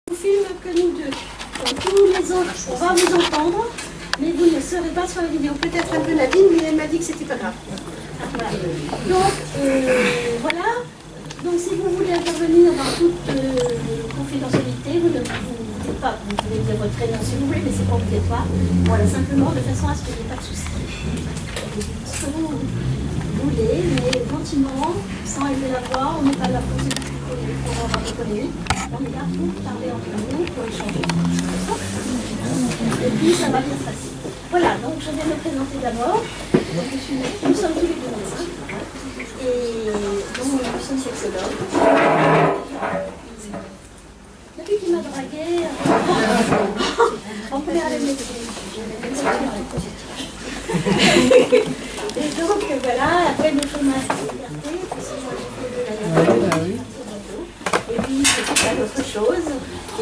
vous filme que nous deux. Donc, tous les autres, on va vous entendre, mais vous ne serez pas sur la vidéo. Peut-être un peu Nadine, mais elle m'a dit que c'était pas grave. Voilà. Donc, voilà. Donc, si vous voulez intervenir dans toute confidentialité, vous ne dites pas, vous pouvez dire votre prénom si vous voulez, mais c'est pas obligatoire. Voilà, simplement de façon à ce qu'il n'y ait pas de soucis. Ce que vous voulez, mais gentiment, sans élever la voix, on n'est pas là pour avoir des polémiques. On est là pour parler entre nous, pour échanger. Et puis ça va bien se passer. Voilà, donc je vais me présenter d'abord. Nous sommes tous les deux médecins. Et donc nous sommes sexologues. Depuis qu'il m'a dragué, on peut aller le médecin. Et donc voilà, après le chômage de liberté, parce que moi j'ai fait de la et puis c'est pas d'autre chose.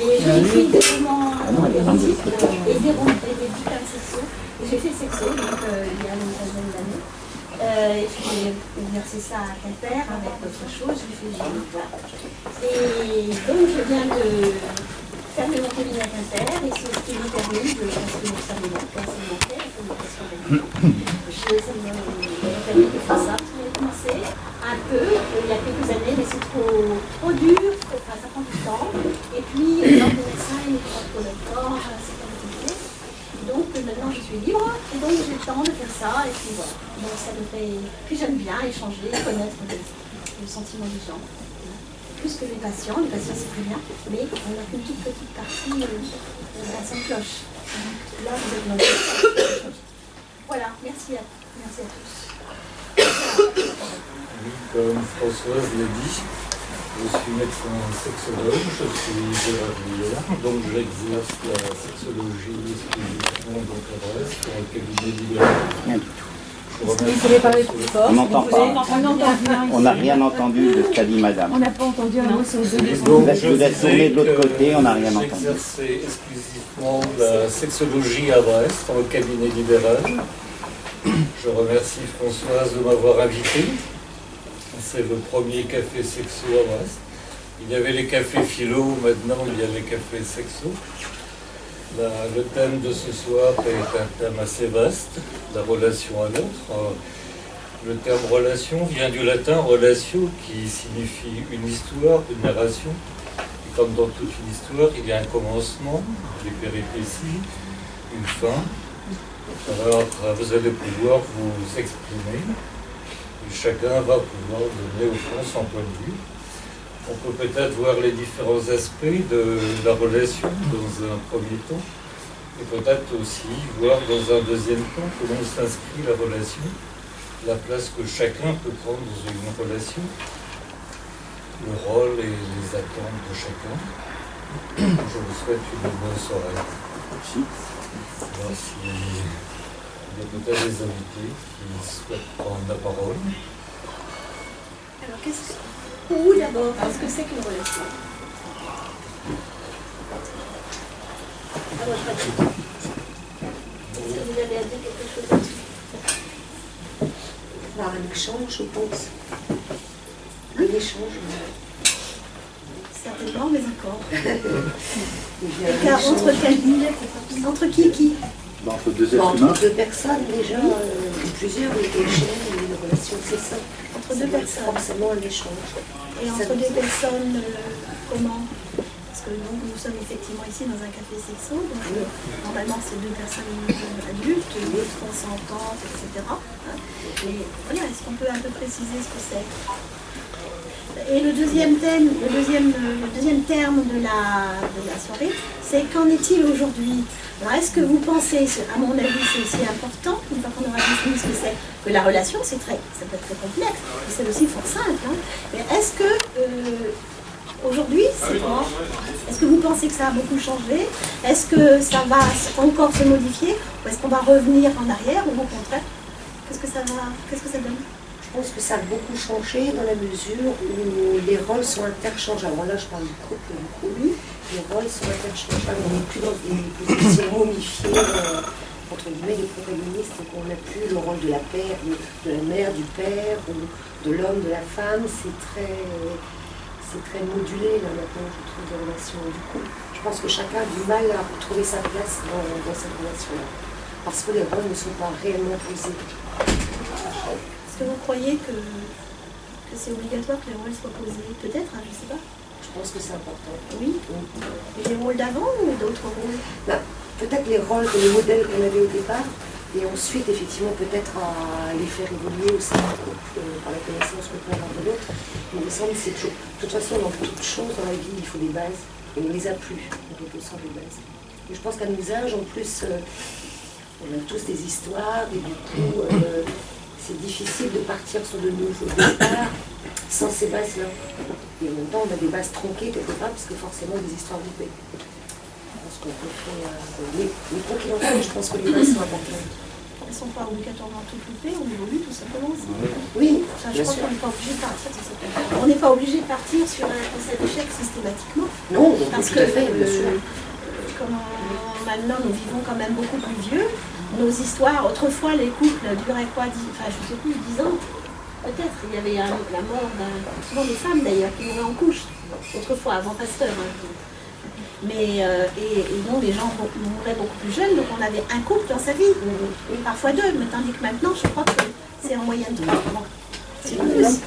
Et je suis des romans érotiques et des bouquins sexuels. Et j'ai fait sexo, donc il y a une quinzaine d'années. Et puis j'ai exercé ça à Quimper avec d'autres choses, j'ai fait du voilà. Et donc je viens de fermer mon cabinet à Quimper et c'est ce qui m'a permis de passer mon cerveau, passer mon père, la communication avec lui. Ça m'a permis de faire ça. J'ai commencé un peu il y a quelques années, mais c'est trop dur, ça prend du temps. Et puis l'ordre des médecins, il n'est pas trop le corps, c'est compliqué. Donc maintenant je suis libre et donc j'ai le temps de faire ça et puis voilà. Donc ça me fait. Puis j'aime bien échanger, connaître le sentiment des gens. Plus que les patients c'est très bien, mais on n'a qu'une toute petite partie sans cloche. Donc là vous êtes nombreux. Voilà, merci à tous. Oui, comme Françoise l'a dit, je suis médecin sexologue, je suis Gérard Villard, donc j'exerce la sexologie exclusivement donc à Brest, dans le cabinet libéral. Vous pouvez parler plus fort. On n'entend pas. On n'a rien entendu de ce qu'a dit madame. On n'a pas entendu un mot sur les deux. Vous êtes tourné de l'autre côté, on n'a rien entendu. J'exerçais exclusivement la sexologie à Brest, dans le cabinet libéral. Je remercie Françoise de m'avoir invité. C'est le premier café sexo à Brest. Il y avait les cafés philo, maintenant il y a les cafés sexo. Le thème de ce soir est un thème assez vaste, la relation à l'autre. Le terme relation vient du latin relatio, qui signifie une histoire, une narration. Et comme dans toute une histoire, il y a un commencement, des péripéties, une fin. Alors, vous allez pouvoir vous exprimer. Et chacun va pouvoir donner au fond son point de vue. On peut peut-être voir les différents aspects de la relation dans un premier temps. Et peut-être aussi voir dans un deuxième temps comment s'inscrit la relation, la place que chacun peut prendre dans une relation, le rôle et les attentes de chacun. Je vous souhaite une bonne soirée. Merci. Alors, il y a peut-être des invités qui souhaitent prendre la parole. Alors, où d'abord, qu'est-ce que c'est qu'une relation? Alors, je vais est-ce que vous avez à dire quelque chose là-dessus? Un échange, je pense. Un échange. Certainement, mais encore. Car entre qui? Entre deux êtres humains. Entre deux personnes, déjà, plusieurs échanges, une relation, c'est ça. Entre deux personnes. Forcément un échange. Et entre deux personnes, comment? Parce que donc, nous sommes effectivement ici dans un café sexo, donc normalement c'est deux personnes adultes, consentantes, etc. Mais voilà, est-ce qu'on peut un peu préciser ce que c'est? Et le deuxième terme de la soirée, c'est qu'en est-il aujourd'hui? Alors est-ce que vous pensez, à mon avis c'est aussi important, une fois qu'on aura défini ce que c'est, que la relation ça peut être très complexe, mais c'est aussi fort simple, hein. Mais est-ce que aujourd'hui c'est quoi? Est-ce que vous pensez que ça a beaucoup changé? Est-ce que ça va encore se modifier? Ou est-ce qu'on va revenir en arrière ou au contraire? Qu'est-ce que ça donne? Je pense que ça a beaucoup changé dans la mesure où les rôles sont interchangeables. Alors là, je parle du couple et du couple. Les rôles sont interchangeables. On n'est plus dans des positions momifiées, entre guillemets, des protagonistes. Donc on n'a plus le rôle de la mère, du père, ou de l'homme, de la femme. c'est très modulé là maintenant, je trouve, des relations du couple. Je pense que chacun a du mal à trouver sa place dans cette relation-là. Parce que les rôles ne sont pas réellement posés. Est-ce que vous croyez que c'est obligatoire que les rôles soient posés? Peut-être, hein, je ne sais pas. Je pense que c'est important. Oui. Et les rôles d'avant ou d'autres rôles? Peut-être les rôles, les modèles qu'on avait au départ, et ensuite, effectivement, peut-être à les faire évoluer aussi par la connaissance qu'on peut avoir de l'autre. Mais il me semble que c'est toujours. De toute façon, dans toute chose dans la vie, il faut des bases. Et on ne les a plus, en quelque sorte, les bases. Et je pense qu'à nos âges, en plus, on a tous des histoires, et du coup, c'est difficile de partir sur de nouveaux départs sans ces bases-là. Et en même temps, on a des bases tronquées quelque part, parce que forcément, des histoires loupées. Je pense qu'on peut faire. Mais quoi qu'il en soit, je pense que les bases sont importantes. Elles ne sont pas obligatoirement toutes loupées, on évolue tout simplement. Oui, Enfin, je crois qu'on n'est pas obligé de partir sur cette... On n'est pas obligé de partir sur un concept d'échec systématiquement. Non, Parce tout que à fait, bien sûr. comme maintenant nous vivons quand même beaucoup plus vieux, nos histoires, autrefois les couples duraient quoi, enfin je ne sais plus, 10 ans peut-être. Il y avait la mort souvent des femmes d'ailleurs, qui mouraient en couche, autrefois, avant Pasteur. Hein. Mais, et donc les gens mouraient beaucoup plus jeunes, donc on avait un couple dans sa vie, et parfois deux, mais tandis que maintenant je crois que c'est en moyenne 3 ans. C'est plus.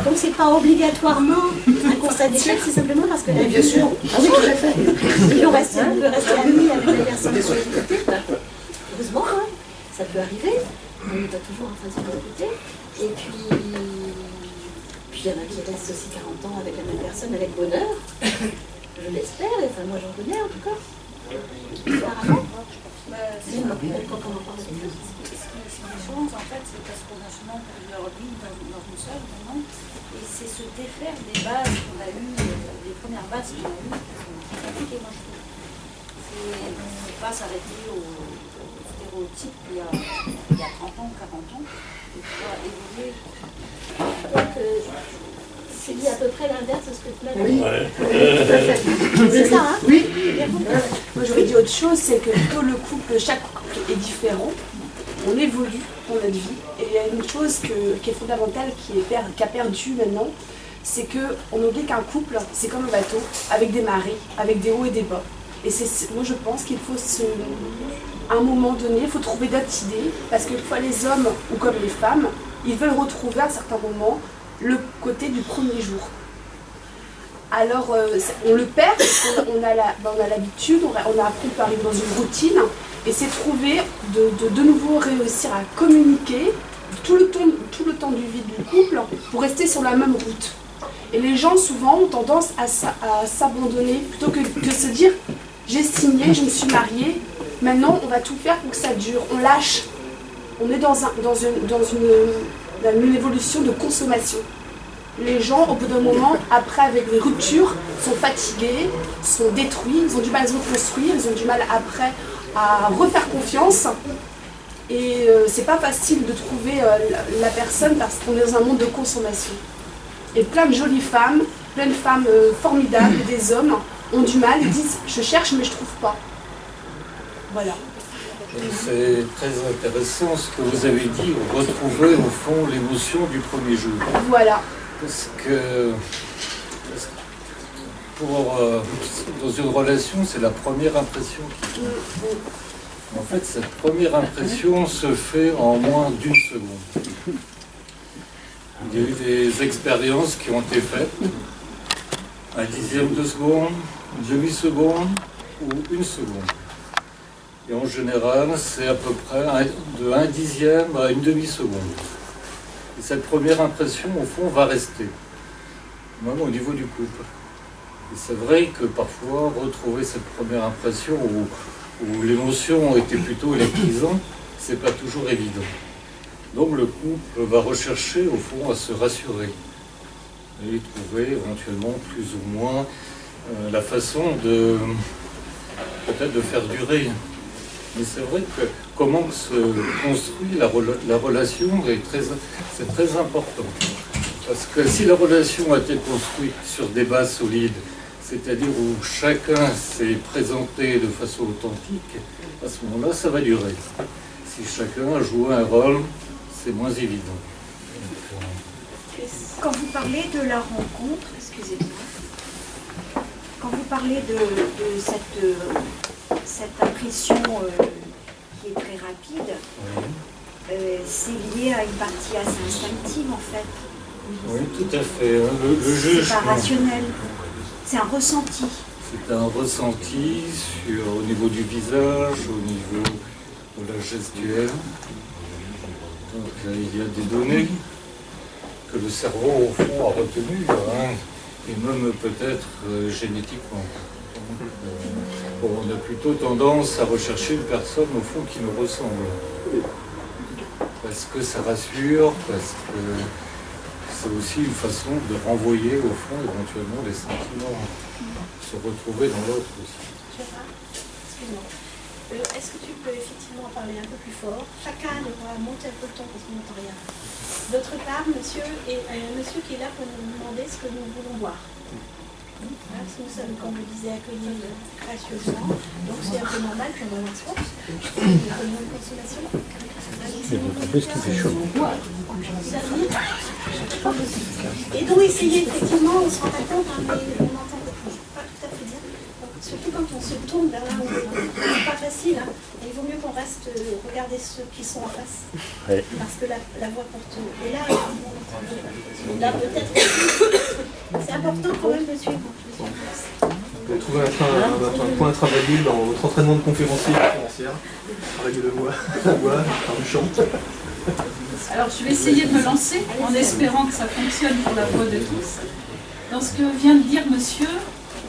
Donc c'est pas obligatoirement un constat d'échec, c'est simplement parce que la Bien sûr. Ah oui, tout à fait. on peut rester amis avec la personne qu'on a écoutée. Heureusement, hein, ça peut arriver. On n'est pas toujours en train de se répéter. Et puis il y en a qui restent aussi 40 ans avec la même personne avec bonheur. Je l'espère, enfin moi j'en connais en tout cas. Apparemment. C'est une chose, en fait, c'est parce qu'on a souvent plusieurs vies dans une seule, vraiment. Et c'est se défaire des bases qu'on a eues, les premières bases qu'on a eues, qui sont compliquées, moi je trouve. On ne peut pas s'arrêter aux stéréotypes il y a 30 ans, 40 ans, et pouvoir évoluer. Donc c'est dit à peu près l'inverse de ce que tu m'as dit. Oui. C'est ça, hein? Oui. Moi j'aurais dit autre chose, c'est que plutôt le couple, chaque couple est différent. On évolue dans notre vie. Et il y a une chose qui est fondamentale, qui a perdu maintenant, c'est qu'on oublie qu'un couple, c'est comme un bateau, avec des marées, avec des hauts et des bas. Et moi je pense qu'il faut à un moment donné, il faut trouver d'autres idées, parce que fois les hommes, ou comme les femmes, ils veulent retrouver à certains moments le côté du premier jour. Alors on le perd, parce qu'on a l'habitude, on a appris à arriver dans une routine, et c'est trouver de nouveau réussir à communiquer tout le temps du vie du couple pour rester sur la même route. Et les gens souvent ont tendance à s'abandonner plutôt que se dire j'ai signé, je me suis mariée, maintenant on va tout faire pour que ça dure. On lâche. On est dans une évolution de consommation. Les gens, au bout d'un moment, après avec les ruptures, sont fatigués, sont détruits, ils ont du mal à se reconstruire, ils ont du mal après à refaire confiance. Et c'est pas facile de trouver la personne parce qu'on est dans un monde de consommation. Et plein de jolies femmes, plein de femmes formidables, et des hommes ont du mal, ils disent je cherche mais je trouve pas. Voilà. C'est très intéressant ce que vous avez dit, retrouver au fond l'émotion du premier jour. Voilà. Parce que dans une relation, c'est la première impression qui compte. En fait, cette première impression se fait en moins d'une seconde. Il y a eu des expériences qui ont été faites, 1/10 de seconde, 1/2 seconde ou 1 seconde. Et en général, c'est à peu près de 1/10 à 1/2 seconde. Et cette première impression, au fond, va rester, même au niveau du couple. Et c'est vrai que parfois, retrouver cette première impression où l'émotion était plutôt électrisante, c'est pas toujours évident. Donc le couple va rechercher, au fond, à se rassurer et trouver éventuellement plus ou moins la façon peut-être de faire durer. Mais c'est vrai que comment se construit la relation, c'est très important. Parce que si la relation a été construite sur des bases solides, c'est-à-dire où chacun s'est présenté de façon authentique, à ce moment-là, ça va durer. Si chacun a joué un rôle, c'est moins évident. Quand vous parlez de la rencontre, excusez-moi, quand vous parlez de cette impression qui est très rapide, c'est lié à une partie assez instinctive en fait. Oui, tout à fait. Le juge. C'est pas rationnel, c'est un ressenti. C'est un ressenti au niveau du visage, au niveau de la gestuelle. Donc il y a des données que le cerveau au fond a retenues, hein, et même peut-être génétiquement. Donc, on a plutôt tendance à rechercher une personne au fond qui nous ressemble. Parce que ça rassure, parce que c'est aussi une façon de renvoyer au fond éventuellement les sentiments, se retrouver dans l'autre aussi. Excuse-moi. Est-ce que tu peux effectivement parler un peu plus fort? Chacun devra monter un peu le ton parce qu'on n'entend rien. D'autre part, monsieur qui est là pour nous demander ce que nous voulons boire. Parce que nous sommes, comme vous disiez, accueillis gracieusement. Donc c'est un peu normal qu'on va avoir soif. Une bonne consommation. Et donc essayez effectivement, on se rend pas compte, hein, mais on entend pas tout à fait bien. Donc, surtout quand on se tourne vers là où c'est pas facile, hein. Il vaut mieux qu'on reste regarder ceux qui sont en face. Ouais. Parce que la voix porte. Et là peut-être c'est important quand même de suivre. Vous avez trouvé un point à travailler dans votre entraînement de conférencier et conférencière. Règle de voix, la voix, par du chant. Alors je vais essayer de me lancer en espérant que ça fonctionne pour la voix de tous. Dans ce que vient de dire monsieur,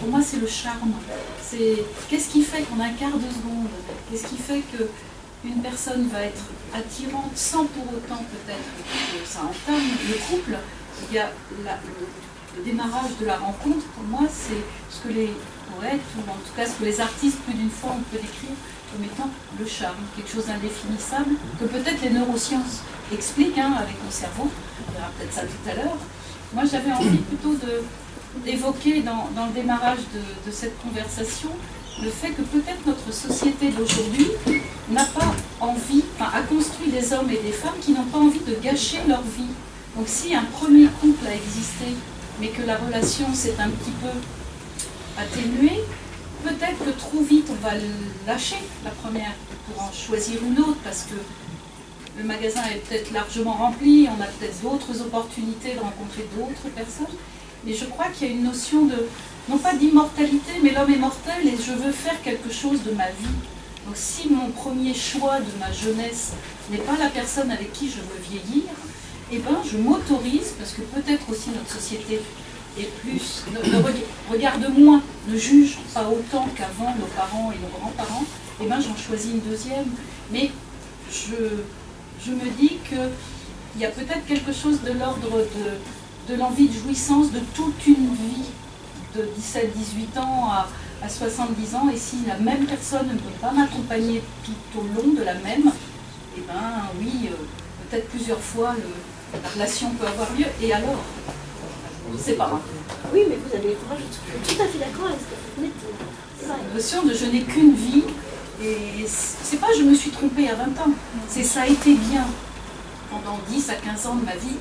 pour moi c'est le charme. C'est qu'est-ce qui fait qu'on a un quart de seconde? Qu'est-ce qui fait qu'une personne va être attirante sans pour autant peut-être que ça entame le couple? Il y a le démarrage de la rencontre, pour moi, c'est ce que les poètes, ou en tout cas ce que les artistes plus d'une fois on peut décrire comme étant le charme, quelque chose d'indéfinissable, que peut-être les neurosciences expliquent avec le cerveau, on verra peut-être ça tout à l'heure. Moi j'avais envie plutôt d'évoquer dans le démarrage de cette conversation le fait que peut-être notre société d'aujourd'hui n'a pas envie, a construit des hommes et des femmes qui n'ont pas envie de gâcher leur vie. Donc si un premier couple a existé, mais que la relation s'est un petit peu atténuée, peut-être que trop vite on va lâcher la première pour en choisir une autre, parce que le magasin est peut-être largement rempli, on a peut-être d'autres opportunités de rencontrer d'autres personnes. Mais je crois qu'il y a une notion de, non pas d'immortalité, mais l'homme est mortel et je veux faire quelque chose de ma vie. Donc si mon premier choix de ma jeunesse n'est pas la personne avec qui je veux vieillir, eh ben je m'autorise, parce que peut-être aussi notre société est plus, regarde moins, ne juge pas autant qu'avant nos parents et nos grands-parents, eh ben j'en choisis une deuxième. Mais je me dis qu'il y a peut-être quelque chose de l'ordre de l'envie de jouissance de toute une vie, de 17-18 ans à 70 ans, et si la même personne ne peut pas m'accompagner tout au long de la même, eh ben oui, peut-être plusieurs fois la relation peut avoir lieu, et alors c'est pas grave. Oui, mais vous avez, moi je suis tout à fait d'accord avec ce que vous venez de dire. C'est vrai. La notion de je n'ai qu'une vie, et c'est pas je me suis trompée à 20 ans, c'est ça a été bien pendant 10 à 15 ans de ma vie,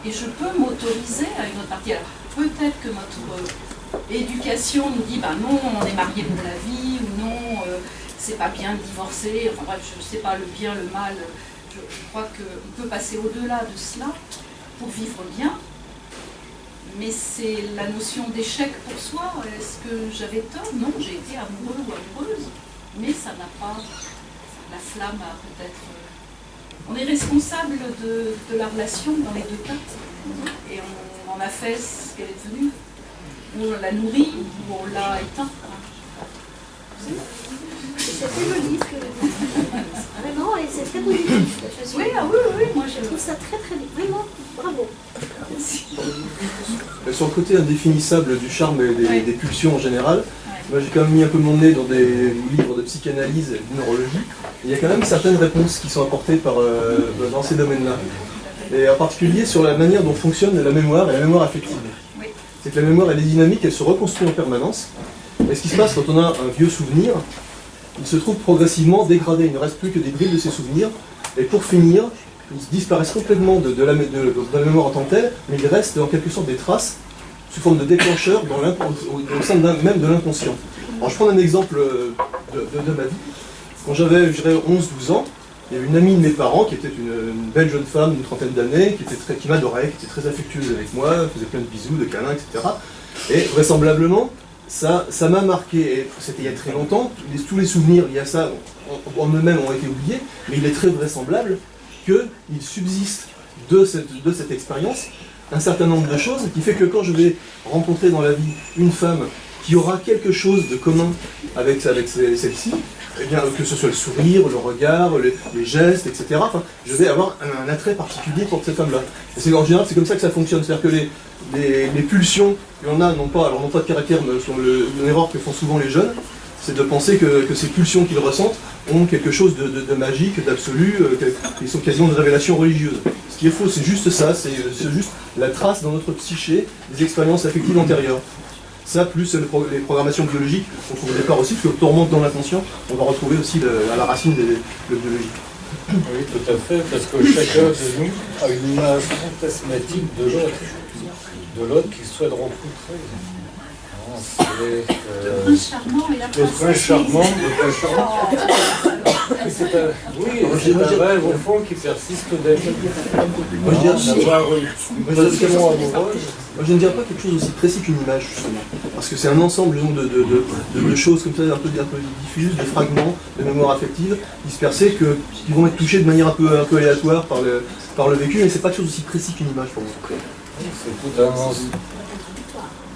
et je peux m'autoriser à une autre partie. Alors peut-être que notre éducation nous dit, ben non, on est marié pour la vie, ou non, c'est pas bien de divorcer, enfin bref, je sais pas le bien, le mal, je crois qu'on peut passer au-delà de cela pour vivre bien. Mais c'est la notion d'échec pour soi. Est-ce que j'avais tort? Non, j'ai été amoureux ou amoureuse. Mais ça n'a pas la flamme à peut-être... On est responsable de la relation dans les deux cas. Et on en a fait ce qu'elle est devenue. On l'a nourrie ou on l'a éteint. C'est très joli ce que vous dites. Vraiment, et c'est très positif. Oui, moi je trouve ça très très bien. Vraiment, bravo. Sur le côté indéfinissable du charme et des pulsions en général, moi j'ai quand même mis un peu mon nez dans des livres de psychanalyse et de neurologie. Il y a quand même certaines réponses qui sont apportées dans ces domaines-là. Et en particulier sur la manière dont fonctionne la mémoire et la mémoire affective. C'est que la mémoire elle est dynamique, elle se reconstruit en permanence. Et ce qui se passe quand on a un vieux souvenir, il se trouve progressivement dégradé. Il ne reste plus que des bribes de ces souvenirs. Et pour finir, disparaissent complètement de la mémoire en tant que telle, mais ils restent en quelque sorte des traces sous forme de déclencheurs au sein même de l'inconscient. Alors je prends un exemple de ma vie. Quand j'avais, je dirais, 11-12 ans, il y avait une amie de mes parents qui était une belle jeune femme d'une trentaine d'années, qui m'adorait, qui était très affectueuse avec moi, faisait plein de bisous, de câlins, etc. Et vraisemblablement, ça m'a marqué, et c'était il y a très longtemps, tous les souvenirs liés à ça en eux-mêmes ont été oubliés, mais il est très vraisemblable qu'il subsiste de cette expérience un certain nombre de choses qui fait que quand je vais rencontrer dans la vie une femme qui aura quelque chose de commun avec celle-ci, eh bien, que ce soit le sourire, le regard, les gestes, etc., enfin, je vais avoir un attrait particulier pour cette femme-là. Et en général, c'est comme ça que ça fonctionne. C'est-à-dire que les pulsions que l'on a n'ont pas de caractère, mais sont l'erreur que font souvent les jeunes, c'est de penser que ces pulsions qu'ils ressentent ont quelque chose de magique, d'absolu, qui sont quasiment de révélation religieuse. Ce qui est faux, c'est juste ça, c'est juste la trace dans notre psyché des expériences affectives antérieures. Ça, plus les programmations biologiques, on trouve au départ aussi, parce que quand on remonte dans l'inconscient, on va retrouver aussi à la racine de biologie. Oui, tout à fait, parce que chacun de nous a une image fantasmatique de l'autre qu'il souhaite rencontrer. Le prince charmant et la princesse. C'est un rêve au fond qui persiste d'être. Moi, je ne dirais pas quelque chose aussi précis qu'une image, justement. Parce que c'est un ensemble de choses comme ça, un peu diffuses, de fragments de mémoire affective, dispersés, qui vont être touchés de manière un peu aléatoire par le vécu, mais c'est pas quelque chose aussi précis qu'une image pour moi. C'est tout un ensemble.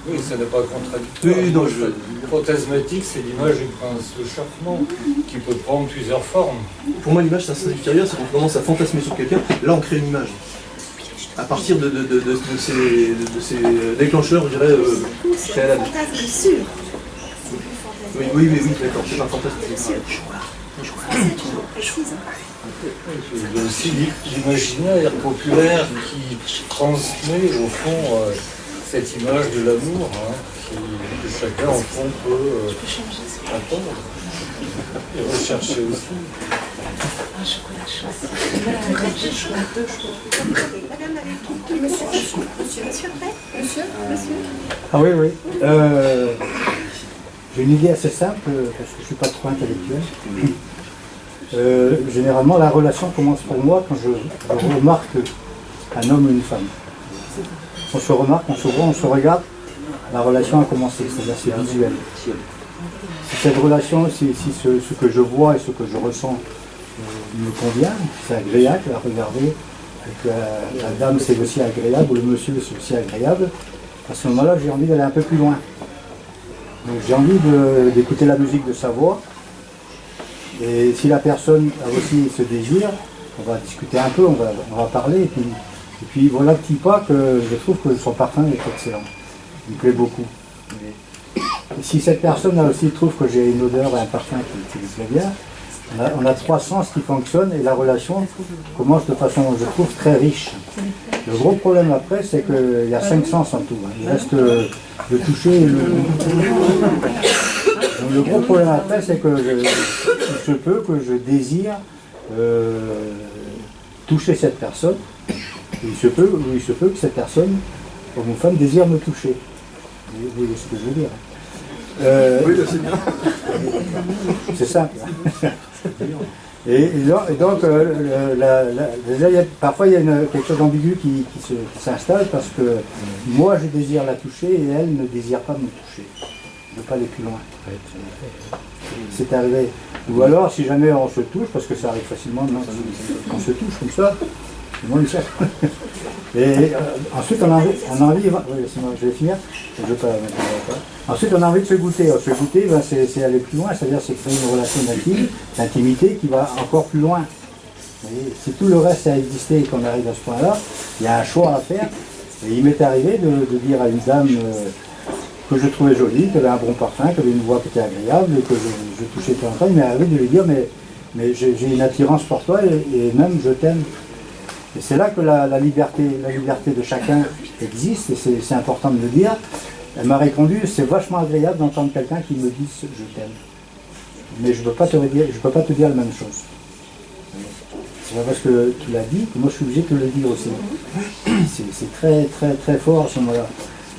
Oui, ça n'est pas contradictoire. Oui, non, Fantasmatique, c'est l'image du prince charmant, qui peut prendre plusieurs formes. Pour moi, l'image, c'est un stade ultérieur, c'est qu'on commence à fantasmer sur quelqu'un, là on crée une image. À partir de ces déclencheurs, je dirais, préalables. Fantasme sûr. Oui, d'accord, c'est un fantasme. Il y a aussi l'imaginaire populaire qui transmet, au fond, cette image de l'amour, que chacun, en fond, peut attendre et rechercher aussi. Monsieur prêt? Monsieur. Ah oui. J'ai une idée assez simple, parce que je ne suis pas trop intellectuel. Généralement, la relation commence pour moi quand je remarque un homme ou une femme. On se remarque, on se voit, on se regarde, la relation a commencé, c'est-à-dire c'est visuel. Si cette relation, si ce que je vois et ce que je ressens me convient, c'est agréable à regarder, et que la dame c'est aussi agréable, ou le monsieur c'est aussi agréable, à ce moment-là j'ai envie d'aller un peu plus loin. Donc j'ai envie d'écouter la musique de sa voix, et si la personne a aussi ce désir, on va discuter un peu, on va parler, et puis voilà petit pas que je trouve que son parfum est excellent. Il me plaît beaucoup. Et si cette personne aussi trouve que j'ai une odeur et un parfum qui lui plaît bien, on a trois sens qui fonctionnent et la relation commence de façon, je trouve, très riche. Le gros problème après, c'est qu'il y a 5 sens en tout. Il reste le toucher et le goût. Donc le gros problème après, c'est que il se peut que je désire toucher cette personne. Il se peut que cette personne, homme ou femme, désire me toucher. Vous voyez ce que je veux dire. Oui, c'est bien. C'est simple. Et donc, parfois il y a quelque chose d'ambigu qui s'installe parce que moi je désire la toucher et elle ne désire pas me toucher. Je ne veux pas aller plus loin. C'est arrivé. Ou alors, si jamais on se touche, parce que ça arrive facilement, on se touche comme ça. Et ensuite on a envie, je vais finir, ensuite on a envie de se goûter. Se goûter, c'est aller plus loin, c'est-à-dire c'est créer une relation d'intimité qui va encore plus loin. Si tout le reste a existé et qu'on arrive à ce point-là, il y a un choix à faire. Et il m'est arrivé de dire à une dame que je trouvais jolie, qu'elle avait un bon parfum, qu'elle avait une voix qui était agréable, et que je touchais de temps en temps, il m'est arrivé de lui dire mais j'ai une attirance pour toi et même je t'aime. Et c'est là que la liberté de chacun existe, et c'est important de le dire. Elle m'a répondu, c'est vachement agréable d'entendre quelqu'un qui me dise je t'aime. Mais je ne peux pas te dire la même chose. c'est pas parce que tu l'as dit que moi je suis obligé de te le dire aussi. C'est très très très fort à ce moment-là.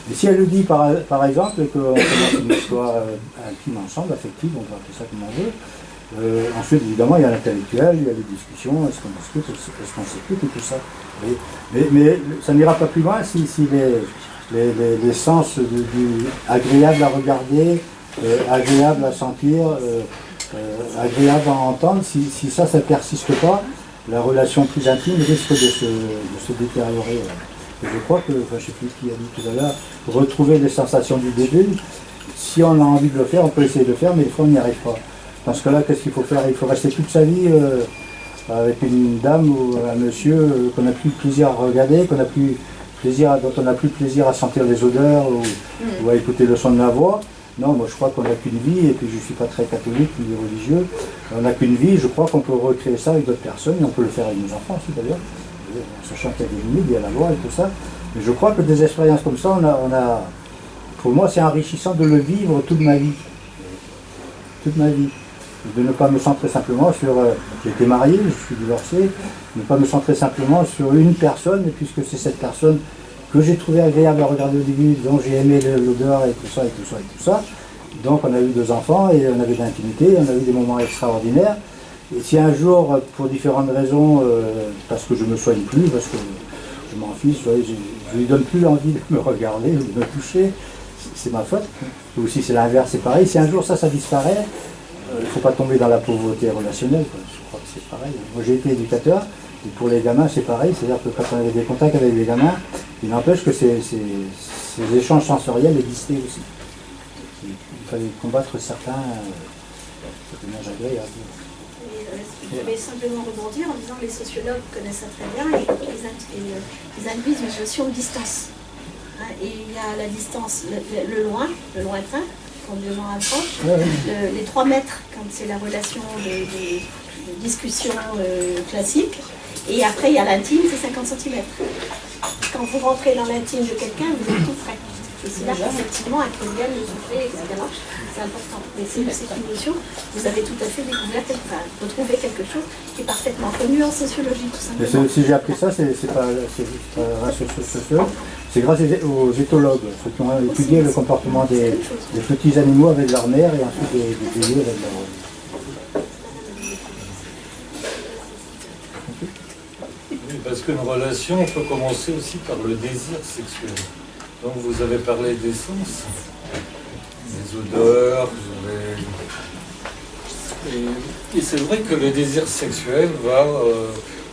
Et si elle le dit par exemple qu'on commence une histoire intime ensemble, affective, on va appeler ça comme on veut, ensuite évidemment il y a l'intellectuel, il y a les discussions, est-ce qu'on discute, est-ce qu'on s'écoute et tout ça. Mais ça n'ira pas plus loin si les sens du agréable à regarder, agréable à sentir, agréable à entendre, si ça persiste pas, la relation plus intime risque de se détériorer. Et je crois que, je ne sais plus qui a dit tout à l'heure, retrouver les sensations du début, si on a envie de le faire, on peut essayer de le faire, mais des fois on n'y arrive pas. Dans ce cas-là, qu'est-ce qu'il faut faire? Il faut rester toute sa vie avec une dame ou un monsieur qu'on n'a plus plaisir à regarder, dont on n'a plus plaisir à sentir les odeurs ou à écouter le son de la voix. Non, moi je crois qu'on n'a qu'une vie, et puis je ne suis pas très catholique ni religieux. On n'a qu'une vie, je crois qu'on peut recréer ça avec d'autres personnes, et on peut le faire avec nos enfants aussi d'ailleurs, sachant qu'il y a des limites, il y a la loi et tout ça. Mais je crois que des expériences comme ça, pour moi c'est enrichissant de le vivre toute ma vie. Toute ma vie. De ne pas me centrer simplement sur... j'ai été marié, je suis divorcé, ne pas me centrer simplement sur une personne, et puisque c'est cette personne que j'ai trouvé agréable à regarder au début, dont j'ai aimé l'odeur et tout ça, et tout ça, et tout ça. Donc on a eu 2 enfants, et on avait de l'intimité, on a eu des moments extraordinaires. Et si un jour, pour différentes raisons, parce que je ne me soigne plus, parce que je m'en fiche, je ne lui donne plus envie de me regarder ou de me toucher, c'est ma faute. Ou si c'est l'inverse, c'est pareil. Si un jour ça disparaît, il ne faut pas tomber dans la pauvreté relationnelle, quoi. Je crois que c'est pareil. Moi j'ai été éducateur, et pour les gamins c'est pareil, c'est-à-dire que quand on avait des contacts avec les gamins, il n'empêche que ces échanges sensoriels existaient aussi. Il fallait combattre certains images agréables. Je vais simplement rebondir en disant que les sociologues connaissent ça très bien, et ils induisent une notion de distance. Et il y a la distance, le lointain, quand les gens approchent, les 3 mètres, quand c'est la relation de discussion classique, et après il y a l'intime, c'est 50 cm. Quand vous rentrez dans l'intime de quelqu'un, vous êtes tout prêt. Et c'est là qu'effectivement, un combien de souffler, etc., c'est important. Mais c'est une notion, vous avez tout à fait découvert, retrouvé quelque chose qui est parfaitement connu en sociologie, tout simplement. Si j'ai appris ça, c'est pas grâce aux sociologues, c'est grâce aux éthologues, ceux qui ont étudié le comportement des petits animaux avec leur mère et ensuite des béliers avec leur... Oui, parce qu'une relation peut commencer aussi par le désir sexuel. Donc vous avez parlé des sens, des odeurs, et c'est vrai que le désir sexuel va,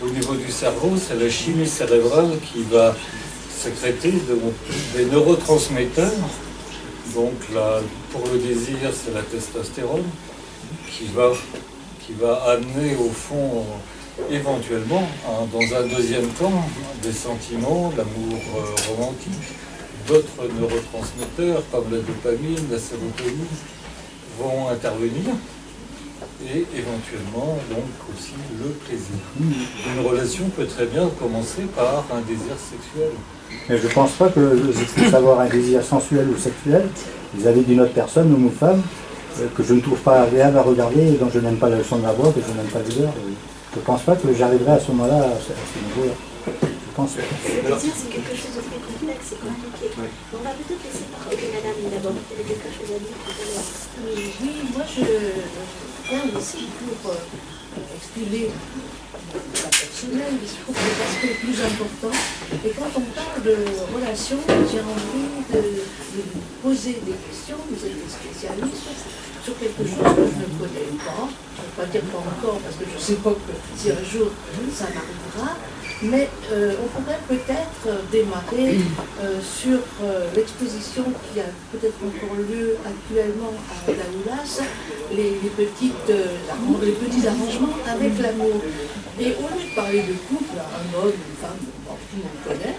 au niveau du cerveau, c'est la chimie cérébrale qui va sécréter des neurotransmetteurs. Donc là, pour le désir, c'est la testostérone qui va amener au fond, éventuellement, dans un deuxième temps, des sentiments, l'amour romantique. D'autres neurotransmetteurs, comme la dopamine, la sérotonine, vont intervenir, et éventuellement donc aussi le plaisir. Une relation peut très bien commencer par un désir sexuel. Mais je ne pense pas que je puisse avoir un désir sensuel ou sexuel vis-à-vis d'une autre personne, homme ou femme, que je ne trouve pas agréable à regarder, et dont je n'aime pas le son de la voix, que je n'aime pas l'odeur. Je ne pense pas que j'arriverai à ce moment-là, à ce niveau-là. Je pense. Le désir, c'est quelque chose de très complexe, c'est compliqué. On va peut-être laisser parler madame d'abord. Il y avait quelque chose à dire tout à l'heure. Oui, moi je viens aussi pour exprimer la personnelle, mais je trouve que c'est le plus important. Et quand on parle de relations, j'ai envie de poser des questions, vous êtes des spécialistes, sur quelque chose que je ne connais pas. Je ne vais pas dire pas encore, parce que je ne sais pas si un jour ça m'arrivera. Mais on pourrait peut-être démarrer sur l'exposition qui a peut-être encore lieu actuellement à la Oulas, les petits arrangements avec l'amour. Et au lieu de parler de couple, un homme, une femme, bon, tout le monde connaît,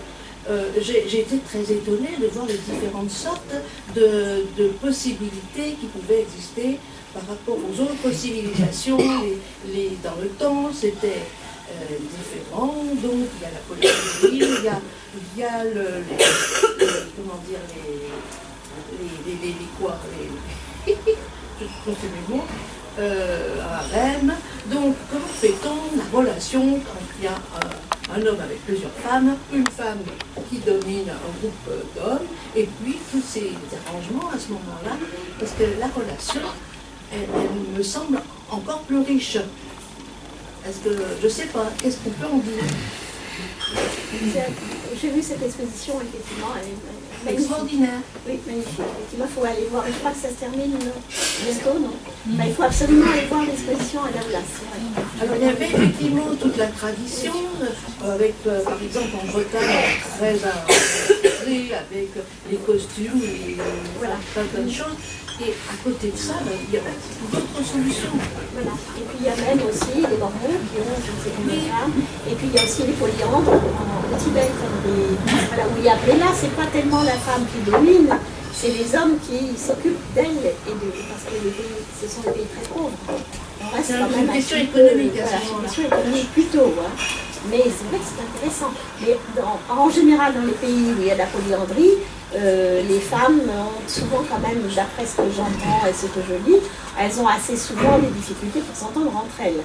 j'ai été très étonnée de voir les différentes sortes de possibilités qui pouvaient exister par rapport aux autres civilisations. Dans le temps, c'était différent, donc il y a la polygamie, il y a comment dire, je trouve mes mots, un harem, Donc, comment fait-on la relation quand il y a un homme avec plusieurs femmes, une femme qui domine un groupe d'hommes, et puis tous ces arrangements à ce moment-là, parce que la relation, elle me semble encore plus riche. Est-ce que, je ne sais pas, qu'est-ce qu'on peut en dire? J'ai vu cette exposition, effectivement, elle est magnifique. Extraordinaire. Oui, magnifique. Effectivement, il faut aller voir. Je crois que ça se termine bientôt, non? Il faut absolument aller voir l'exposition à la place. Alors, il y avait effectivement toute la tradition, avec, par exemple, en Bretagne, très arrêté, avec les costumes, et voilà, plein de choses. Et à côté de ça, il y a d'autres solutions. Voilà. Et puis il y a même aussi les Mormons qui ont, je ne sais combien de femmes. Et puis il y a aussi les polyandres au Tibet. Voilà, où il y a. Mais là, c'est pas tellement la femme qui domine, c'est les hommes qui s'occupent d'elle. Parce que ce sont des pays très pauvres. C'est une question économique. Voilà, c'est une question économique plutôt. Hein. Mais c'est vrai que c'est intéressant. Mais en général, dans les pays où il y a de la polyandrie, les femmes ont souvent quand même, d'après ce que j'entends et ce que je lis, elles ont assez souvent des difficultés pour s'entendre entre elles.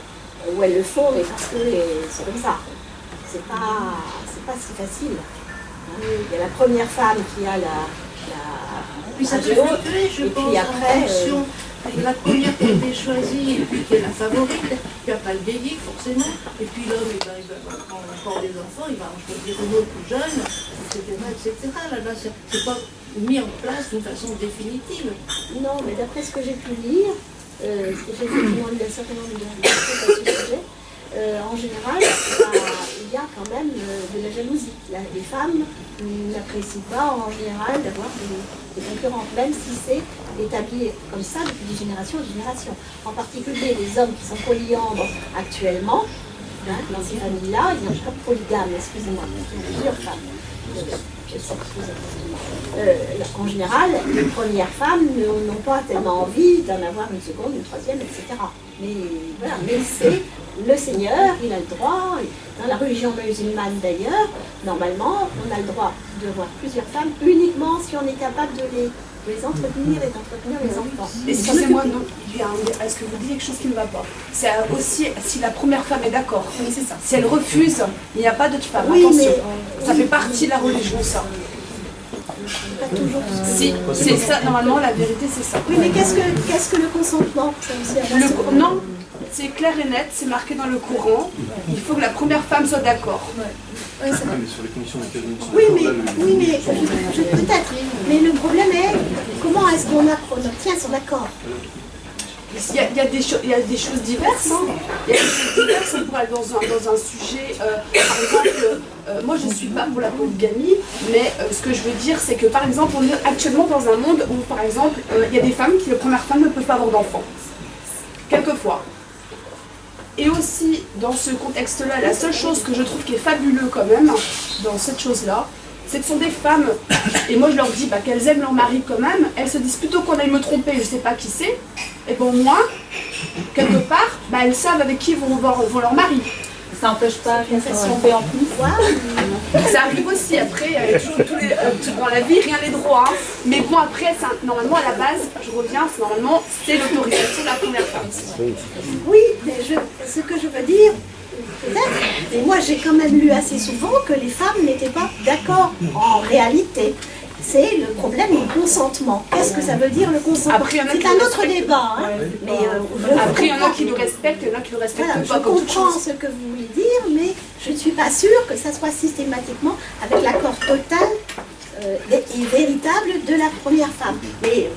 Ou elles le font, mais parce que c'est comme ça. C'est pas si facile. Il y a la première femme qui a puis ça peut fluctuer, je pense, puis après, en fonction. La première qui a été choisie, et puis qui est la favorite, qui n'a pas le vieilli forcément, et puis l'homme, il va encore des enfants, il va en choisir une autre plus jeune, etc. Là, c'est pas mis en place d'une façon définitive. Non, mais d'après ce que j'ai pu lire, parce que j'ai effectivement lu un certain nombre de livres à ce sujet, en général, il y a quand même de la jalousie. Les femmes n'apprécient pas en général d'avoir des concurrentes, même si c'est établi comme ça depuis des générations et des générations. En particulier les hommes qui sont polyandres actuellement, hein, dans ces familles-là, il n'y a pas de polygame, excusez-moi, il y a plusieurs femmes. En général, les premières femmes n'ont pas tellement envie d'en avoir une seconde, une troisième, etc. Mais voilà, mais c'est le Seigneur, il a le droit. Dans la religion musulmane d'ailleurs, normalement, on a le droit de voir plusieurs femmes uniquement si on est capable de les entretenir et d'entretenir les enfants. Excusez-moi, non, est-ce que vous dites quelque chose qui ne va pas? C'est aussi si la première femme est d'accord. Oui, c'est ça. Si elle refuse, il n'y a pas d'autre femme. Oui, attention, mais ça fait partie de la religion, ça. Pas toujours. Si, c'est ça, normalement, la vérité, c'est ça. Oui, mais qu'est-ce que le consentement? Non, c'est clair et net, c'est marqué dans le Coran. Il faut que la première femme soit d'accord. Oui, c'est vrai. Mais sur les conditions de Oui, mais peut-être. Mais le problème est, comment est-ce qu'on obtient son accord? Il y a des choses diverses. Hein. Il y a des choses diverses. On pourrait aller dans un sujet. Par exemple, moi je ne suis pas pour la polygamie, mais ce que je veux dire, c'est que par exemple, on est actuellement dans un monde où, par exemple, il y a des femmes qui, les premières femmes, ne peuvent pas avoir d'enfants. Quelquefois. Et aussi, dans ce contexte-là, la seule chose que je trouve qui est fabuleux quand même, dans cette chose-là, c'est que ce sont des femmes, et moi je leur dis qu'elles aiment leur mari quand même, elles se disent plutôt qu'on aille me tromper, je ne sais pas qui c'est, et bon moi, quelque part, elles savent avec qui vont leur mari. Ça n'empêche pas qu'elles se tromper en plus. Ça arrive aussi, après, dans la vie, rien n'est droit. Hein. Mais bon, après, normalement, à la base, je reviens, c'est l'autorisation de la première femme. Oui, mais ce que je veux dire, peut-être, et moi j'ai quand même lu assez souvent que les femmes n'étaient pas d'accord en réalité. C'est le problème du consentement. Qu'est-ce que ça veut dire le consentement? C'est un autre débat. Hein. Mais, après, il y en a qui le respectent, il y en a qui le respectent pas. Je comprends ce que vous voulez dire, mais je ne suis pas sûre que ça soit systématiquement avec l'accord total et véritable de la première femme. Mais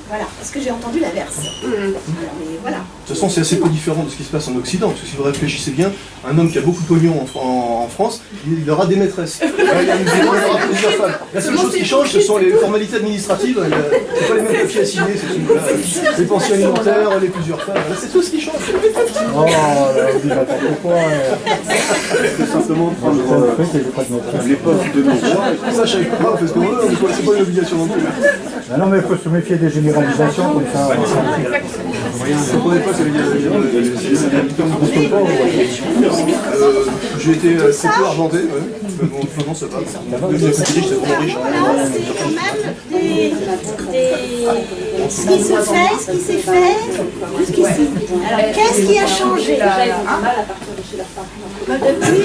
voilà, parce que j'ai entendu l'inverse. Mais voilà. De toute façon, c'est assez peu différent de ce qui se passe en Occident, parce que si vous réfléchissez bien, un homme qui a beaucoup de pognon en France, il aura des maîtresses. Il aura plusieurs femmes. La seule chose qui change, ce sont les formalités administratives. C'est pas les mêmes papiers à signer, c'est les pensions alimentaires, les plusieurs femmes. C'est tout ce qui change. Oh, là, on dit n'importe quoi. C'est simplement prendre l'époque de nos rois. Ça, je savais pas, parce que c'est pas une obligation non plus. Non, mais il faut se méfier des généralisations comme ça. J'ai été très peu argenté. Mais bon, vraiment, ça va. Là, c'est quand même ce qui se fait, ce qui s'est fait jusqu'ici. Alors, qu'est-ce qui a changé? Depuis,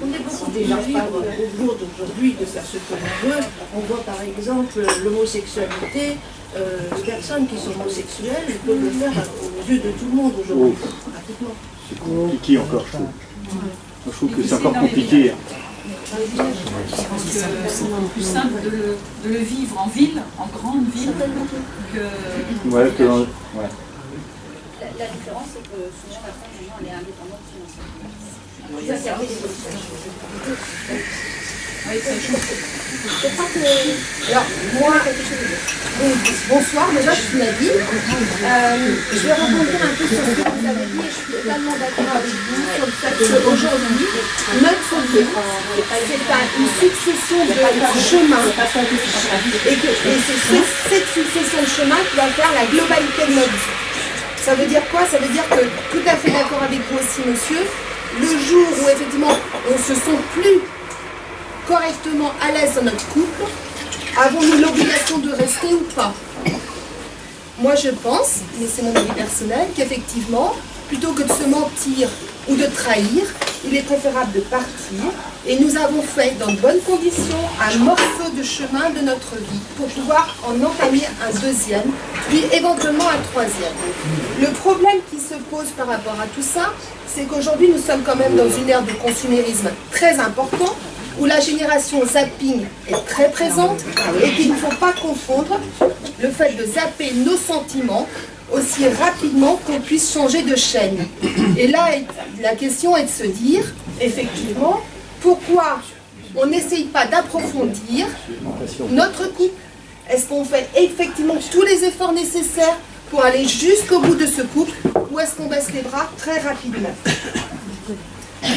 on est beaucoup plus libre au jour d'aujourd'hui de faire ce que l'on veut. On voit par exemple l'homosexualité. Les personnes qui sont homosexuelles peuvent le faire aux yeux de tout le monde aujourd'hui, pratiquement. C'est compliqué encore, je trouve. Je trouve que c'est encore compliqué. Je pense que c'est plus simple de le vivre en ville, en grande ville, que... Ouais, que ouais. La différence, c'est que souvent la femme, maintenant, elle est indépendante financièrement. Je crois que... Alors, moi, bonsoir, déjà, je suis Nadine. Je vais rebondir un peu sur ce que vous avez dit et je suis totalement d'accord avec vous sur le fait qu'aujourd'hui, notre vie, c'est une succession de chemins. Et c'est cette succession de chemins qui va faire la globalité de notre vie. Ça veut dire quoi? Ça veut dire que, tout à fait d'accord avec vous aussi, monsieur, le jour où effectivement on se sent plus correctement à l'aise dans notre couple, avons-nous l'obligation de rester ou pas? Moi je pense, mais c'est mon avis personnel, qu'effectivement, plutôt que de se mentir ou de trahir, il est préférable de partir. Et nous avons fait dans de bonnes conditions un morceau de chemin de notre vie pour pouvoir en entamer un deuxième, puis éventuellement un troisième. Le problème qui se pose par rapport à tout ça, c'est qu'aujourd'hui nous sommes quand même dans une ère de consumérisme très important, où la génération zapping est très présente et qu'il ne faut pas confondre le fait de zapper nos sentiments aussi rapidement qu'on puisse changer de chaîne. Et là, la question est de se dire, effectivement, pourquoi on n'essaye pas d'approfondir notre couple? Est-ce qu'on fait effectivement tous les efforts nécessaires pour aller jusqu'au bout de ce couple, ou est-ce qu'on baisse les bras très rapidement?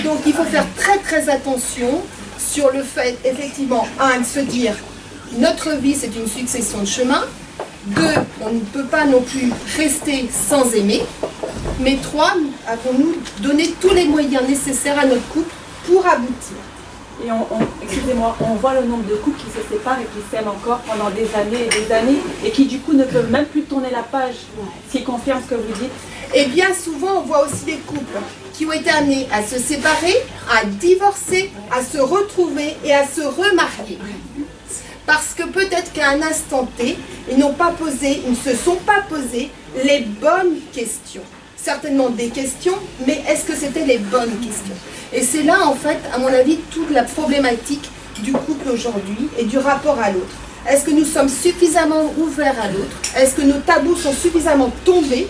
Donc il faut faire très très attention sur le fait, effectivement, de se dire, notre vie c'est une succession de chemins. 2, on ne peut pas non plus rester sans aimer. Mais 3, avons-nous donné tous les moyens nécessaires à notre couple pour aboutir? Et excusez-moi, on voit le nombre de couples qui se séparent et qui s'aiment encore pendant des années, et qui du coup ne peuvent même plus tourner la page, ce qui confirme ce que vous dites. Et bien souvent, on voit aussi des couples qui ont été amenés à se séparer, à divorcer, à se retrouver et à se remarier. Parce que peut-être qu'à un instant T, ils ne se sont pas posé les bonnes questions. Certainement des questions, mais est-ce que c'était les bonnes questions? Et c'est là, en fait, à mon avis, toute la problématique du couple aujourd'hui et du rapport à l'autre. Est-ce que nous sommes suffisamment ouverts à l'autre? Est-ce que nos tabous sont suffisamment tombés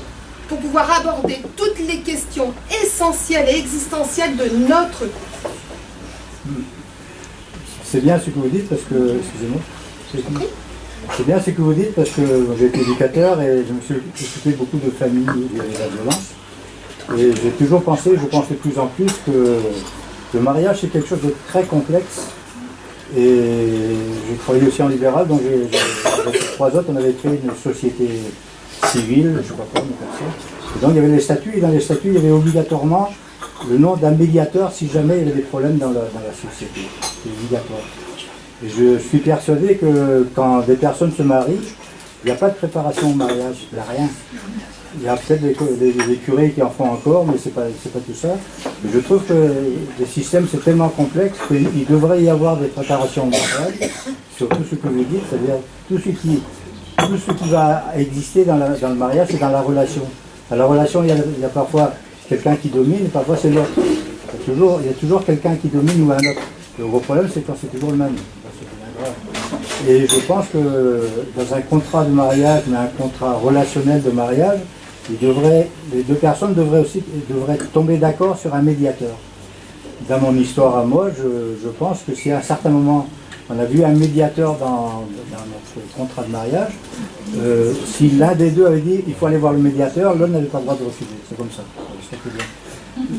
pour pouvoir aborder toutes les questions essentielles et existentielles de notre couple? C'est bien ce que vous dites parce que, excusez-moi, c'est bien ce que vous dites parce que j'ai été éducateur et je me suis occupé beaucoup de familles où il y avait la violence. Et j'ai toujours pensé, je pense de plus en plus que le mariage c'est quelque chose de très complexe. Et j'ai travaillé aussi en libéral, donc avec 3 autres, on avait créé une société civile, je ne sais pas quoi, mais comme ça. Et donc il y avait les statuts, et dans les statuts il y avait obligatoirement le nom d'un médiateur si jamais il y avait des problèmes dans la société. C'est obligatoire. Et je suis persuadé que quand des personnes se marient, il n'y a pas de préparation au mariage, il n'y a rien. Il y a peut-être des curés qui en font encore, mais c'est pas tout ça. Et je trouve que le système c'est tellement complexe qu'il devrait y avoir des préparations au mariage sur tout ce que vous dites, c'est-à-dire tout ce qui va exister dans le mariage, c'est dans la relation. Dans la relation, il y a parfois quelqu'un qui domine, et parfois c'est l'autre. Il y a toujours quelqu'un qui domine ou un autre. Le gros problème, c'est quand c'est toujours le même. Et je pense que dans un contrat de mariage, mais un contrat relationnel de mariage, les deux personnes devraient tomber d'accord sur un médiateur. Dans mon histoire à moi, je pense que si à un certain moment, on a vu un médiateur dans notre contrat de mariage, si l'un des deux avait dit il faut aller voir le médiateur, l'autre n'avait pas le droit de refuser. C'est comme ça.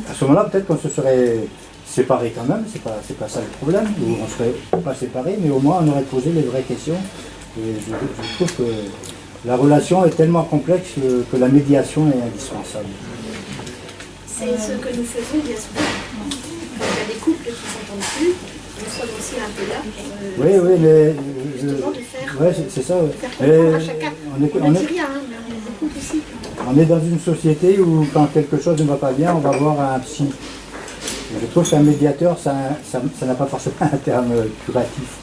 À ce moment-là, peut-être qu'on se serait séparés quand même, c'est pas ça le problème, ou on ne serait pas séparés, mais au moins on aurait posé les vraies questions. Et je trouve que la relation est tellement complexe que la médiation est indispensable. C'est ce que nous faisons bien souvent. Quand il y a des couples qui ne s'entendent plus, nous sommes aussi un peu là pour Oui, oui, mais justement de faire, ouais, c'est ça. Ouais. faire comprendre à chacun. On est, On ne dit rien, hein, mais on écoute aussi. on est dans une société où quand quelque chose ne va pas bien, on va voir un psy. Je trouve qu'un médiateur, ça n'a pas forcément un terme curatif.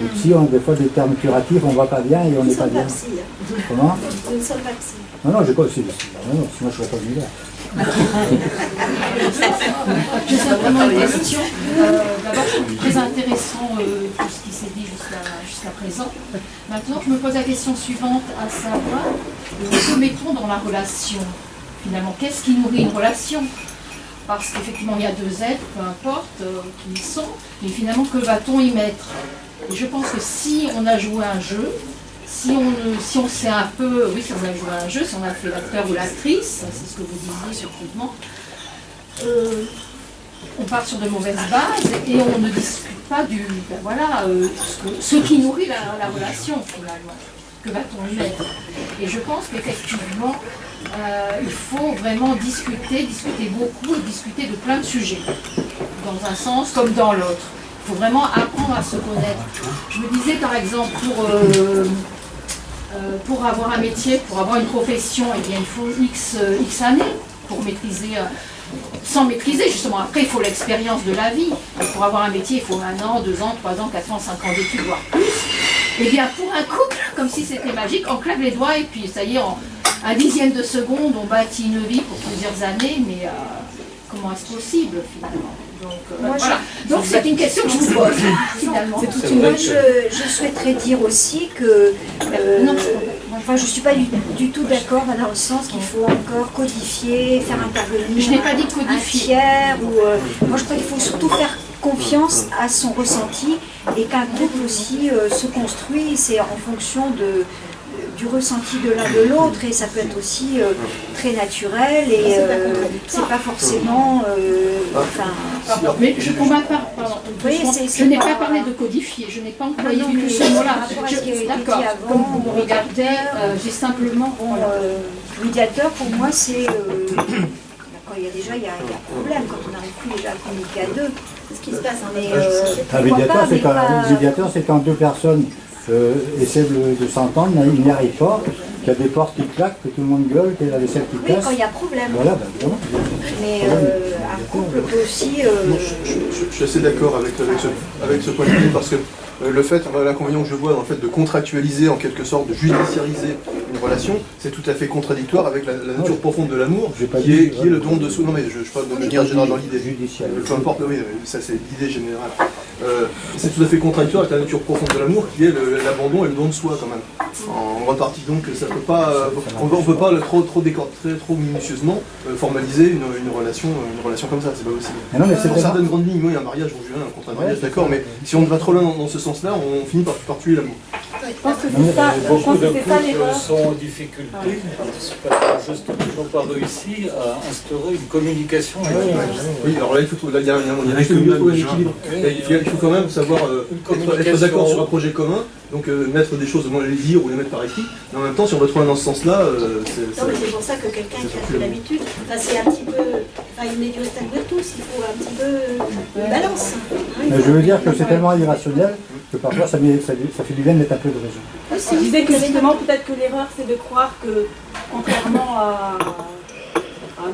Le psy, on a des fois des termes curatifs, on ne va pas bien et on n'est pas bien. Psy, hein. Comment? Nous ne sommes pas psy. Non, non, j'ai pas aussi. Non, non, sinon je ne serais pas venu là. J'ai simplement une question. D'abord, je trouve très intéressant tout ce qui s'est dit jusqu'à présent. Maintenant, je me pose la question suivante, à savoir, que mettons dans la relation? Finalement, qu'est-ce qui nourrit une relation? Parce qu'effectivement, il y a deux êtres, peu importe qui ils sont, mais finalement, que va-t-on y mettre? Et je pense que si on a joué un jeu, si on sait un peu, oui, si on a joué à un jeu, si on a fait l'acteur ou l'actrice, c'est ce que vous disiez effectivement, on part sur de mauvaises bases et on ne discute pas du, ben voilà, ce qui nourrit la relation finalement. Que va-t-on y mettre? Et je pense qu'effectivement, il faut vraiment discuter beaucoup et discuter de plein de sujets, dans un sens comme dans l'autre. Il faut vraiment apprendre à se connaître. Je me disais par exemple, pour avoir un métier, pour avoir une profession, eh bien, il faut X années pour maîtriser, sans maîtriser justement. Après, il faut l'expérience de la vie. Et pour avoir un métier, il faut 1 an, 2 ans, 3 ans, 4 ans, 5 ans d'études, voire plus. Eh bien, pour un couple, comme si c'était magique, on claque les doigts et puis ça y est, en un dixième de seconde, on bâtit une vie pour plusieurs années, mais comment est-ce possible finalement? Donc, voilà. Donc c'est une question que je vous pose finalement. Moi, je souhaiterais dire aussi que enfin, je ne suis pas du tout d'accord dans le sens qu'il faut encore codifier, faire intervenir je n'ai pas dit un codifier. tiers. Moi, je crois qu'il faut surtout faire confiance à son ressenti et qu'un couple aussi se construit, c'est en fonction du ressenti de l'un de l'autre et ça peut être aussi très naturel et c'est pas forcément mais je pour ma part, pardon, oui, je n'ai pas parlé de codifier, je n'ai pas employé du tout ce mot-là. D'accord, comme vous me regardez, j'ai simplement médiateur pour moi c'est quand il y a un problème, quand on n'arrive plus déjà à communiquer à deux. C'est ce qui se passe. Un médiateur, c'est quand deux personnes essaient de s'entendre, ils n'y arrivent pas, qu'il y a des portes qui claquent, que tout le monde gueule, qu'il y a la vaisselle qui casse. Oui, quand il y a problème. Voilà, ben, évidemment. Mais un couple peut aussi... Je suis assez d'accord avec ce point de vue, parce que le fait, l'inconvénient que je vois dans le fait de contractualiser, en quelque sorte, de judiciariser une relation, c'est tout à fait contradictoire avec la nature profonde de l'amour, qui est le don de soi. Non mais je parle de manière générale dans l'idée. Peu importe, oui, ça c'est l'idée générale. C'est tout à fait contradictoire avec la nature profonde de l'amour, qui est l'abandon et le don de soi quand même. En grande partie, donc ça peut pas, on peut pas trop décortiquer, trop minutieusement formaliser une relation comme ça, c'est pas possible. Non, mais pour certaines grandes lignes, oui, un mariage, bon, je viens contre un mariage, d'accord, mais si on va trop loin dans ce sens-là, on finit par tuer l'amour. Je pense que c'est ça, beaucoup de couples sont en difficulté parce que justement n'ont pas réussi à instaurer une communication. Oui, alors là, il y a un équilibre. Il faut quand même savoir être d'accord sur un projet commun, donc mettre des choses, moi les dire ou les mettre par écrit, mais en même temps, si on va trop loin dans ce sens-là, c'est pour ça que quelqu'un qui a fait l'habitude, c'est un petit peu, une médiostat virtus, il faut un petit peu de balance. Mais je veux dire que c'est tellement irrationnel que parfois ça fait du bien de mettre un peu de raison. Je disais que justement, peut-être que l'erreur, c'est de croire que, contrairement à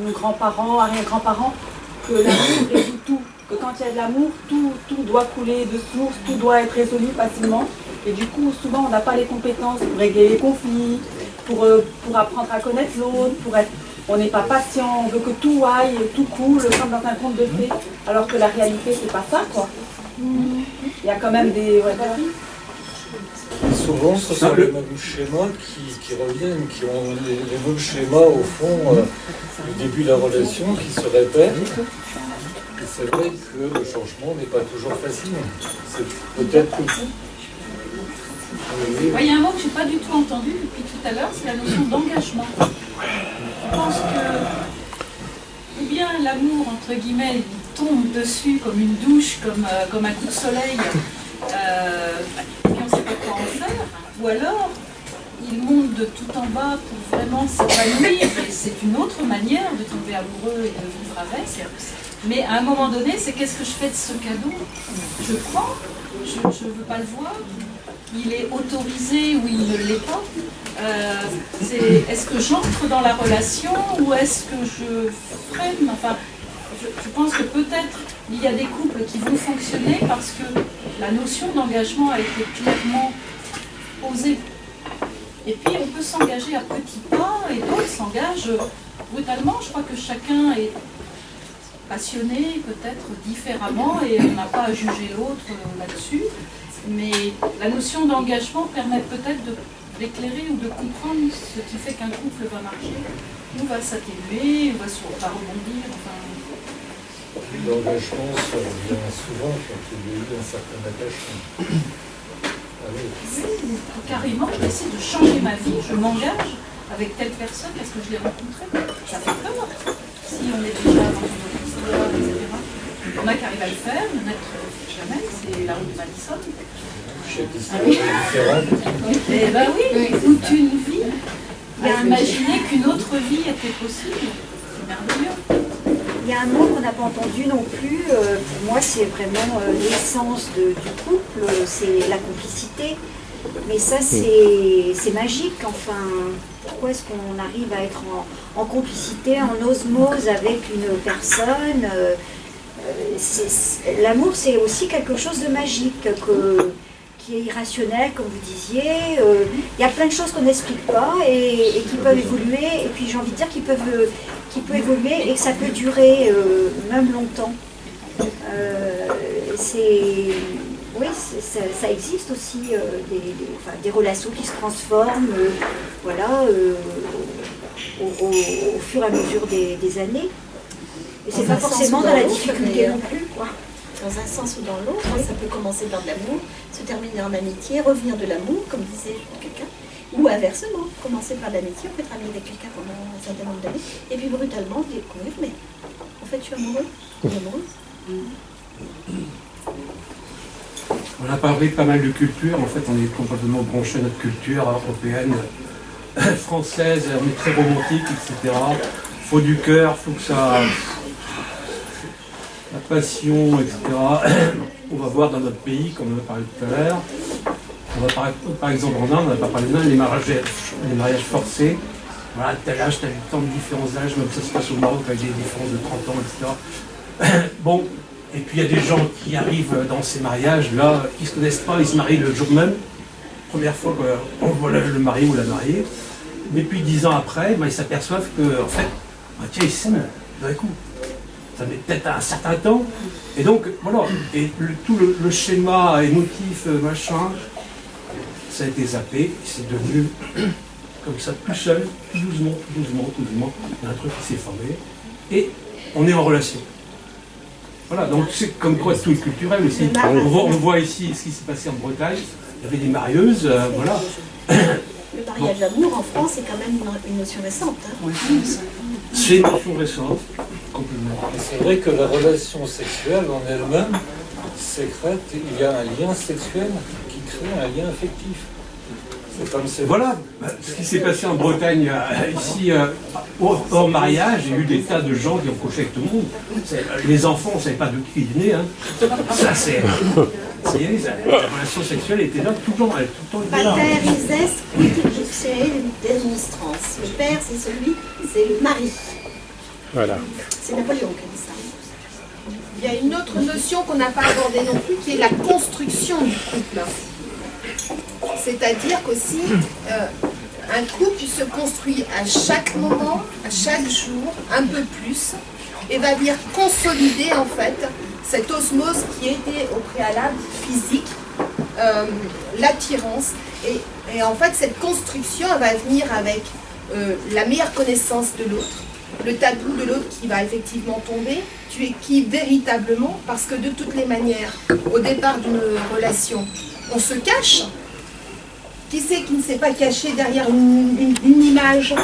nos grands-parents, arrière-grands-parents, que l'amour résout tout. Que quand il y a de l'amour, tout doit couler de source, tout doit être résolu facilement. Et du coup, souvent, on n'a pas les compétences pour régler les conflits, pour apprendre à connaître l'autre, on n'est pas patient, on veut que tout aille, tout coule, comme dans un conte de fées. Alors que la réalité, c'est pas ça, quoi. Il y a quand même des... Souvent, ce sont les mêmes schémas qui reviennent, qui ont les mêmes schémas au fond du début de la relation qui se répètent. Et c'est vrai que le changement n'est pas toujours facile. C'est peut-être il y a un mot que je n'ai pas du tout entendu depuis tout à l'heure, c'est la notion d'engagement. Je pense que ou bien l'amour, entre guillemets, il tombe dessus comme une douche, comme un coup de soleil, et puis on ne sait pas quoi en faire, ou alors il monte de tout en bas pour vraiment s'épanouir, et c'est une autre manière de tomber amoureux et de vivre avec. Mais à un moment donné, c'est qu'est-ce que je fais de ce cadeau? Je prends, je ne veux pas le voir, il est autorisé ou il ne l'est pas. Est-ce que j'entre dans la relation ou est-ce que je freine? Enfin, je pense que peut-être il y a des couples qui vont fonctionner parce que la notion d'engagement a été clairement posée. Et puis on peut s'engager à petits pas et d'autres s'engagent brutalement. Je crois que chacun est passionné peut-être différemment et on n'a pas à juger l'autre là-dessus. Mais la notion d'engagement permet peut-être d'éclairer ou de comprendre ce qui fait qu'un couple va marcher, ou va s'atténuer, ou va rebondir. Enfin... L'engagement se revient souvent quand il y a eu un certain attachement. Oui, carrément, j'essaie de changer ma vie, je m'engage avec telle personne parce que je l'ai rencontrée. Ça fait peur. Si on est déjà dans une histoire, etc. On n'a qu'à arriver à le faire, ne naître jamais, c'est la route de Madison. Chaque histoire est différente. Eh bien oui, toute une vie. Imaginer qu'une autre vie était possible, c'est merveilleux. Il y a un mot qu'on n'a pas entendu non plus, pour moi c'est vraiment l'essence du couple, c'est la complicité. Mais ça c'est magique, enfin, pourquoi est-ce qu'on arrive à être en complicité, en osmose avec une personne? L'amour c'est aussi quelque chose de magique, qui est irrationnel, comme vous disiez. Il y a plein de choses qu'on n'explique pas et qui peuvent évoluer, et puis j'ai envie de dire qui peut évoluer et que ça peut durer même longtemps. Oui, ça existe aussi des relations qui se transforment voilà, au fur et à mesure des années. Et c'est pas forcément dans la difficulté non plus, quoi. Dans un sens ou dans l'autre, ça peut commencer par de l'amour, se terminer en amitié, revenir de l'amour, comme disait quelqu'un, ou inversement, commencer par l'amitié, on peut être ami avec quelqu'un pendant un certain nombre d'années, et puis brutalement découvrir, mais en fait je suis amoureux, ou amoureuse. On a parlé pas mal de culture, en fait on est complètement branché à notre culture européenne, française, on est très romantique, etc. Faut du cœur, faut que ça... La passion, etc. On va voir dans notre pays, comme on a parlé tout à l'heure. On va par exemple en Inde, on n'a pas parlé d'Inde, les mariages forcés. Voilà, tel âge, tel temps de différence d'âge, même ça se passe au Maroc avec des différences de 30 ans, etc. Bon, et puis il y a des gens qui arrivent dans ces mariages-là, qui ne se connaissent pas, ils se marient le jour même. Première fois qu'on voit le mari ou la mariée. Mais puis 10 ans après, ils s'aperçoivent que, en fait, tiens, ils s'aiment d'un coup. Ça met peut-être un certain temps, et donc voilà, et tout le schéma émotif, machin, ça a été zappé, c'est devenu comme ça, tout seul, tout doucement, il y a un truc qui s'est formé, et on est en relation. Voilà, donc c'est comme quoi tout est culturel aussi. On voit ici ce qui s'est passé en Bretagne, il y avait des marieuses, voilà. Le mariage d'amour en France est quand même une notion récente. Hein. C'est une notion récente, complètement. C'est vrai que la relation sexuelle en elle-même sécrète, il y a un lien sexuel qui crée un lien affectif. C'est comme c'est... Voilà, ce qui s'est passé en Bretagne, ici, hors mariage, il y a eu des tas de gens qui ont couché avec tout le monde. Les enfants, on ne savait pas de qui ils venaient. Hein. Ça, c'est... La relation sexuelle était là tout le temps. Pater ises quid ducere demonstrans. Le père, c'est le mari. Voilà. C'est Napoléon qui a dit ça. Il y a une autre notion qu'on n'a pas abordée non plus, qui est la construction du couple. C'est-à-dire qu'aussi, un couple se construit à chaque moment, à chaque jour, un peu plus, et va venir consolider en fait cette osmose qui était au préalable physique, l'attirance. Et en fait, cette construction, elle va venir avec la meilleure connaissance de l'autre, le tabou de l'autre qui va effectivement tomber. Tu es qui véritablement, parce que de toutes les manières, au départ d'une relation, on se cache. Qui c'est qui ne s'est pas caché derrière une image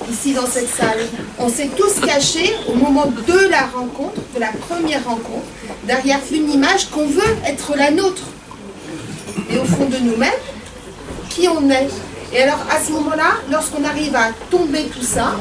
ici dans cette salle? On s'est tous cachés au moment de la rencontre, de la première rencontre, derrière une image qu'on veut être la nôtre. Et au fond de nous-mêmes, qui on est. Et alors à ce moment-là, lorsqu'on arrive à tomber tout ça,